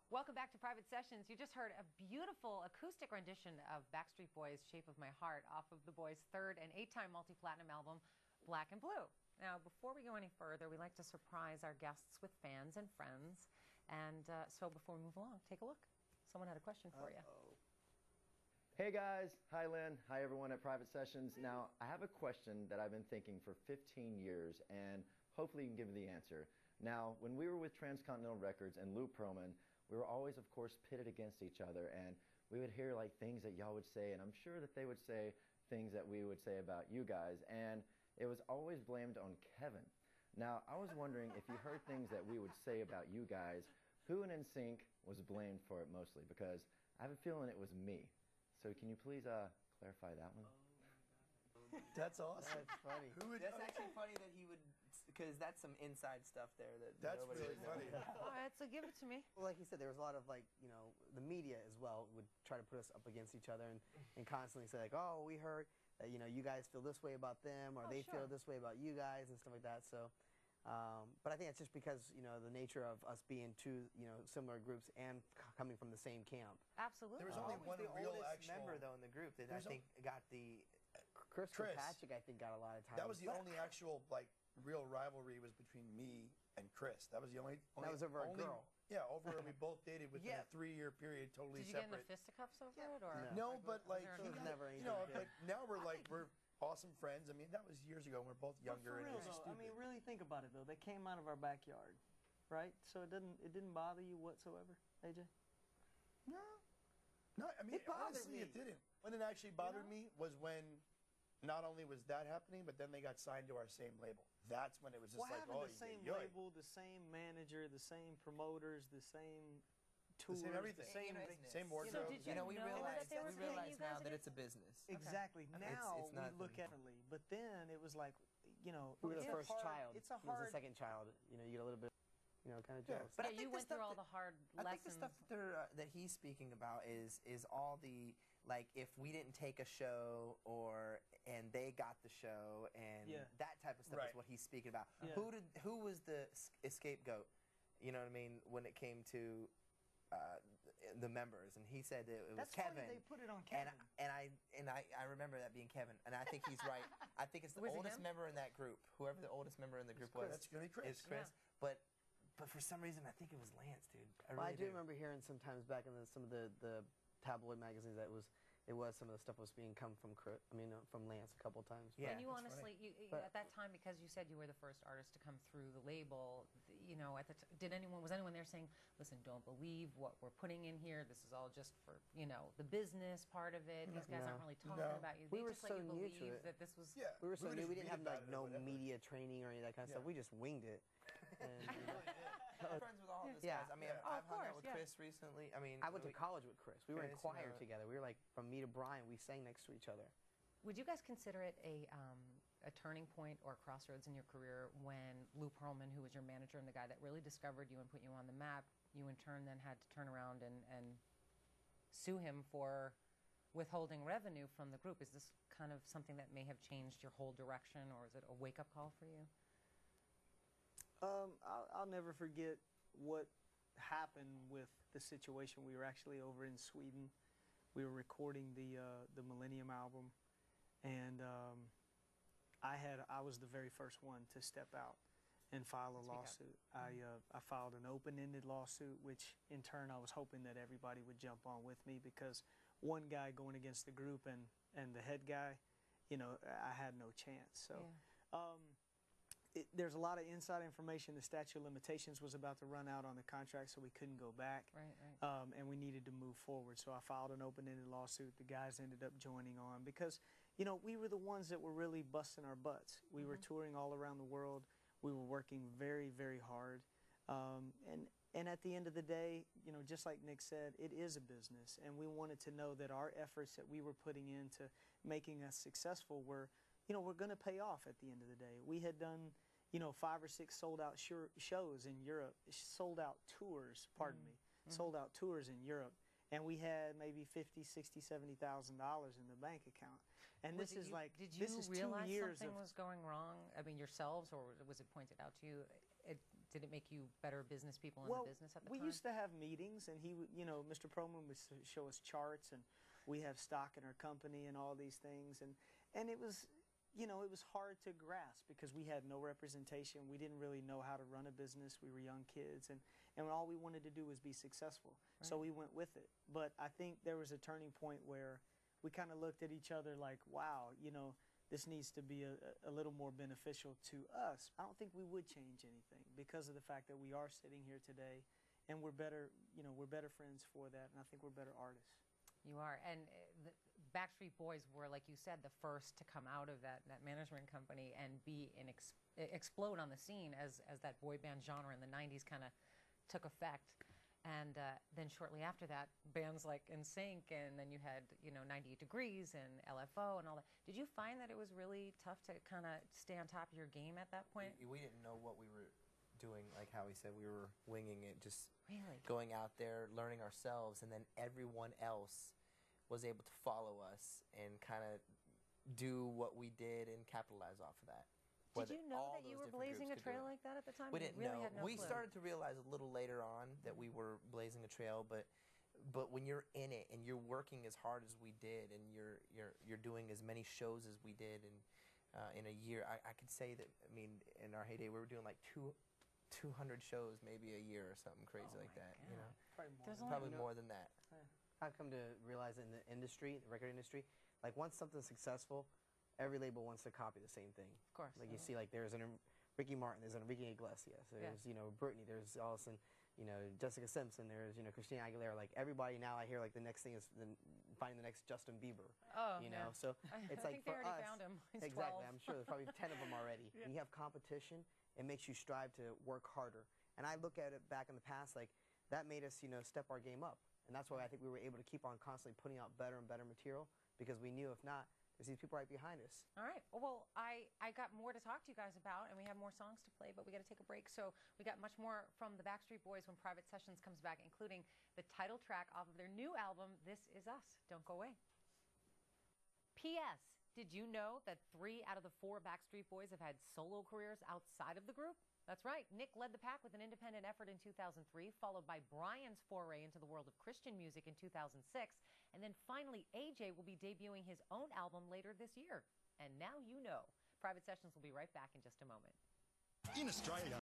Welcome back to Private Sessions. You just heard a beautiful acoustic rendition of BackStreet Boys' Shape of My Heart off of the boys' third and 8-time multi-platinum album, Black and Blue. Now, before we go any further, we like to surprise our guests with fans and friends. And so before we move along, take a look. Someone had a question for you. Hey guys, hi Lynn, hi everyone at Private Sessions. Now, I have a question that I've been thinking for 15 years, and hopefully you can give me the answer. Now, when we were with Transcontinental Records and Lou Pearlman, we were always, of course, pitted against each other, and we would hear like things that y'all would say, and I'm sure that they would say things that we would say about you guys, and it was always blamed on Kevin. Now, I was wondering if you heard things that we would say about you guys, who in NSYNC was blamed for it mostly? Because I have a feeling it was me. So can you please clarify that one? That's awesome. That's funny. That's actually funny that he would, because that's some inside stuff there that's really funny. All right, so give it to me. Well, like you said, there was a lot of, like, you know, the media as well would try to put us up against each other and constantly say, like, oh, we heard that, you know, you guys feel this way about them, or they feel this way about you guys and stuff like that. So, but I think it's just because, you know, the nature of us being two, you know, similar groups and coming from the same camp. Absolutely. There was only one the real oldest actual member, though, in the group that I think got the... Chris Kirkpatrick, I think, got a lot of time. That was the only actual, like, real rivalry was between me and Chris. That was the only that was over a girl. Yeah, over we both dated within a 3-year period, totally separate. Did you get into fisticuffs over it, or no, but like never, you know, but now we're awesome friends. I mean, that was years ago, and we're both younger. But for real, and it was though, stupid. I mean, really think about it though. They came out of our backyard, right? So it didn't bother you whatsoever, AJ? No. I mean, honestly, it didn't. When it actually bothered me was when not only was that happening, but then they got signed to our same label. That's when it was just like, having oh, the same label, the same manager, the same promoters, the same tours, the same everything, same wardrobe. You know, we realize now that it's a business. Exactly. Now we look at it, but then it was like, you know, we were the first child. It's a hard. He was the second child. You know, you get a little bit, you know, kind of jealous. But you went through all the hard lessons. I think the stuff that he's speaking about is all the, like, if we didn't take a show and they got the show and that type of stuff is what he's speaking about. Yeah. Who was the scapegoat? You know what I mean, when it came to the members, and he said it was Kevin. Funny they put it on Kevin. And I remember that being Kevin, and I think he's right. I think it's the oldest member in that group. Whoever the oldest member in the group was. That's gonna be Chris. Is Chris. Yeah. But for some reason, I think it was Lance, dude. I do remember hearing sometimes back in some of the tabloid magazines that it was some of the stuff was being come from from Lance a couple of times. Yeah. And you honestly, at that time, because you said you were the first artist to come through the label, you know, was anyone there saying, listen, don't believe what we're putting in here. This is all just for, you know, the business part of it. These guys aren't really talking about you. We they were just so let you new believe to it. that this was. Yeah. We were so new. We didn't have like no whatever. media training or any of that kind of stuff. We just winged it. And, I'm friends with all of these guys. I mean, I've hung out with Chris recently. I mean, I went to college with Chris. We were in choir Chris, together. We were like, from me to Brian, we sang next to each other. Would you guys consider it a turning point or a crossroads in your career when Lou Pearlman, who was your manager and the guy that really discovered you and put you on the map, you in turn then had to turn around and sue him for withholding revenue from the group? Is this kind of something that may have changed your whole direction, or is it a wake-up call for you? I'll never forget what happened with the situation. We were actually over in Sweden. We were recording the Millennium album, and I was the very first one to step out and file a lawsuit. I filed an open-ended lawsuit, which in turn I was hoping that everybody would jump on with me, because one guy going against the group and the head guy, you know, I had no chance. So. There's a lot of inside information. The statute of limitations was about to run out on the contract, so we couldn't go back. Right. And we needed to move forward. So I filed an open-ended lawsuit. The guys ended up joining on because, you know, we were the ones that were really busting our butts. We were touring all around the world. We were working very, very hard. And at the end of the day, you know, just like Nick said, it is a business. And we wanted to know that our efforts that we were putting into making us successful were, you know, we're going to pay off at the end of the day. We had done, you know, 5 or 6 sold-out shows in Europe, sold-out tours, pardon me, sold-out tours in Europe, and we had maybe $50,000, $60,000, $70,000 in the bank account. And this is like, did you this is realize 2 years something was going wrong? I mean, yourselves, or was it pointed out to you did it make you better business people in Well, the business at the we time? used to have meetings, and he would, you know, Mr. Perlman would show us charts, and we have stock in our company and all these things, and it was, you know, it was hard to grasp because we had no representation. We didn't really know how to run a business. We were young kids, and all we wanted to do was be successful. Right. So we went with it. But I think there was a turning point where we kind of looked at each other like, wow, you know, this needs to be a little more beneficial to us. I don't think we would change anything because of the fact that we are sitting here today, and we're better, you know, we're better friends for that, and I think we're better artists. You are, and the Backstreet Boys were, like you said, the first to come out of that management company and explode on the scene as that boy band genre in the 90s kind of took effect. And then shortly after that, bands like NSYNC, and then you had, you know, 98 Degrees and LFO and all that. Did you find that it was really tough to kind of stay on top of your game at that point? We didn't know what we were doing. Like Howie said, we were winging it, just really going out there, learning ourselves, and then everyone else was able to follow us and kind of do what we did and capitalize off of that. Did you know that you were blazing a trail like that at the time? We didn't really know. Had no we clue. started to realize a little later on that we were blazing a trail, but when you're in it and you're working as hard as we did, and you're doing as many shows as we did, and in a year, I could say that, I mean, in our heyday, we were doing like 200 shows maybe a year or something crazy like that. God. You know, Probably more than that. I've come to realize in the industry, the record industry, like once something's successful, every label wants to copy the same thing. Of course. Like you see, like there's an Ricky Martin, there's an Enrique Iglesias, there's you know Britney, there's Allison, you know Jessica Simpson, there's you know Christina Aguilera. Like everybody now, I hear like the next thing is finding the next Justin Bieber. Oh, you know, so it's I like think for they already us, found him. He's exactly. 12. I'm sure there's probably 10 of them already. When you have competition, it makes you strive to work harder. And I look at it back in the past, like that made us, you know, step our game up. And that's why I think we were able to keep on constantly putting out better and better material, because we knew if not, there's these people right behind us. All right. Well, I got more to talk to you guys about, and we have more songs to play, but we got to take a break. So we got much more from the Backstreet Boys when Private Sessions comes back, including the title track off of their new album, This Is Us. Don't go away. P.S. Did you know that 3 out of the 4 Backstreet Boys have had solo careers outside of the group? That's right. Nick led the pack with an independent effort in 2003, followed by Brian's foray into the world of Christian music in 2006, and then finally AJ will be debuting his own album later this year. And now you know. Private Sessions will be right back in just a moment. In Australia,